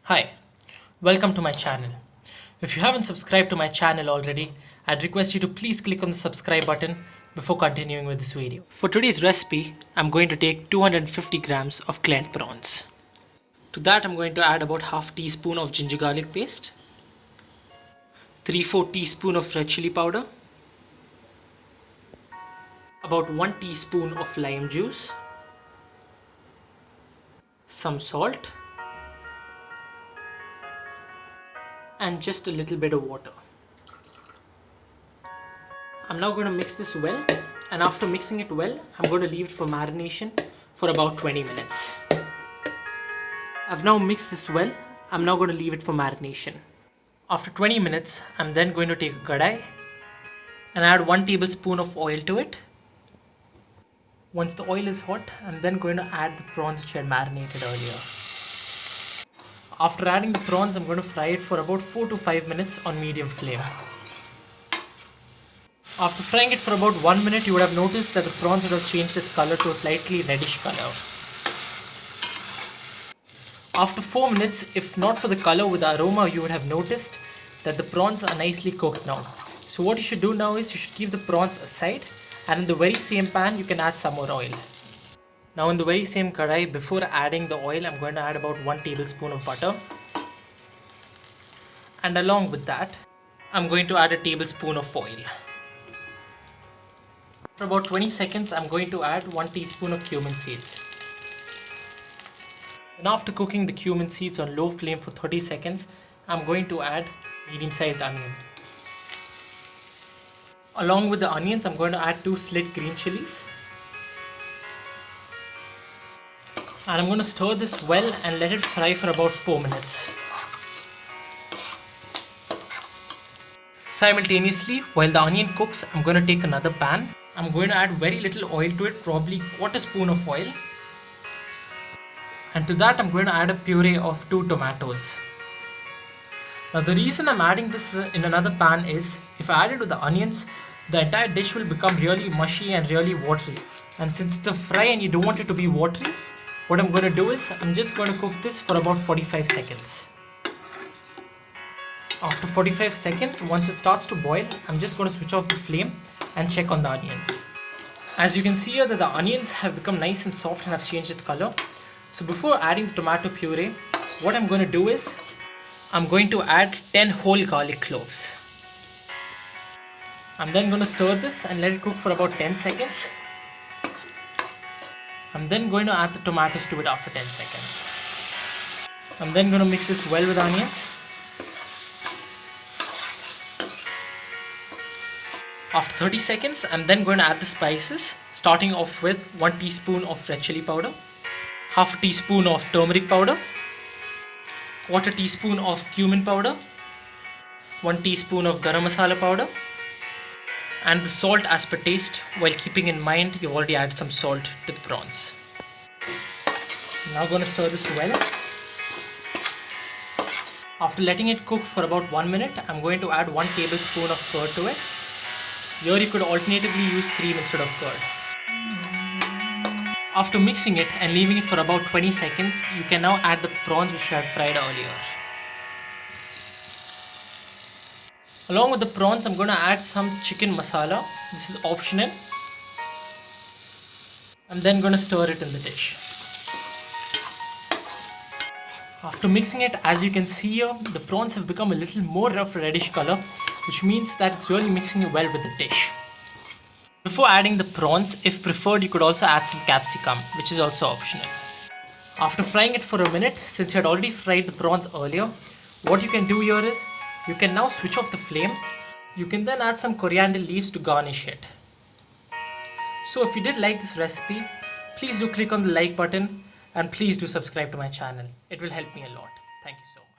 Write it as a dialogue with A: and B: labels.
A: Hi, welcome to my channel. If you haven't subscribed to my channel already, I'd request you to please click on the subscribe button before continuing with this video. For today's recipe, I'm going to take 250 grams of cleaned prawns. To that, I'm going to add about half teaspoon of ginger garlic paste, 3/4 teaspoon of red chilli powder, about 1 teaspoon of lime juice, some salt, and just a little bit of water. I'm now going to mix this well, and after mixing it well, I'm going to leave it for marination for about 20 minutes. I've now mixed this well. I'm now going to leave it for marination. After 20 minutes, I'm then going to take a kadai and add 1 tablespoon of oil to it. Once the oil is hot, I'm then going to add the prawns which I had marinated earlier. After adding the prawns, I'm going to fry it for about 4 to 5 minutes on medium flame. After frying it for about 1 minute, you would have noticed that the prawns would have changed its color to a slightly reddish color. After 4 minutes, if not for the color, with the aroma, you would have noticed that the prawns are nicely cooked now. So what you should do now is you should keep the prawns aside, and in the very same pan you can add some more oil. Now in the very same kadai, before adding the oil, I'm going to add about 1 tablespoon of butter. And along with that, I'm going to add a tablespoon of oil. For about 20 seconds, I'm going to add 1 teaspoon of cumin seeds. And after cooking the cumin seeds on low flame for 30 seconds, I'm going to add medium-sized onion. Along with the onions, I'm going to add 2 slit green chilies. And I'm going to stir this well and let it fry for about 4 minutes. Simultaneously, while the onion cooks, I'm going to take another pan. I'm going to add very little oil to it, probably quarter spoon of oil. And to that, I'm going to add a puree of 2 tomatoes. Now the reason I'm adding this in another pan is, if I add it with the onions, the entire dish will become really mushy and really watery. And since it's a fry and you don't want it to be watery, what I'm going to do is, I'm just going to cook this for about 45 seconds. After 45 seconds, once it starts to boil, I'm just going to switch off the flame and check on the onions. As you can see here that the onions have become nice and soft and have changed its color. So before adding the tomato puree, what I'm going to do is, I'm going to add 10 whole garlic cloves. I'm then going to stir this and let it cook for about 10 seconds. I'm then going to add the tomatoes to it after 10 seconds. I'm then going to mix this well with onions. After 30 seconds, I'm then going to add the spices, starting off with 1 teaspoon of red chilli powder, half a teaspoon of turmeric powder, quarter teaspoon of cumin powder, 1 teaspoon of garam masala powder, and the salt as per taste, while keeping in mind you've already added some salt to the prawns. I'm now going to stir this well. After letting it cook for about 1 minute, I'm going to add 1 tablespoon of curd to it. Here you could alternatively use cream instead of curd. After mixing it and leaving it for about 20 seconds, you can now add the prawns which I had fried earlier. Along with the prawns, I'm going to add some chicken masala. This is optional. I'm then going to stir it in the dish. After mixing it, as you can see here, the prawns have become a little more of a reddish color, which means that it's really mixing well with the dish. Before adding the prawns, if preferred, you could also add some capsicum, which is also optional. After frying it for a minute, since you had already fried the prawns earlier, what you can do here is, you can now switch off the flame. You can then add some coriander leaves to garnish it. So if you did like this recipe, please do click on the like button and please do subscribe to my channel. It will help me a lot. Thank you so much.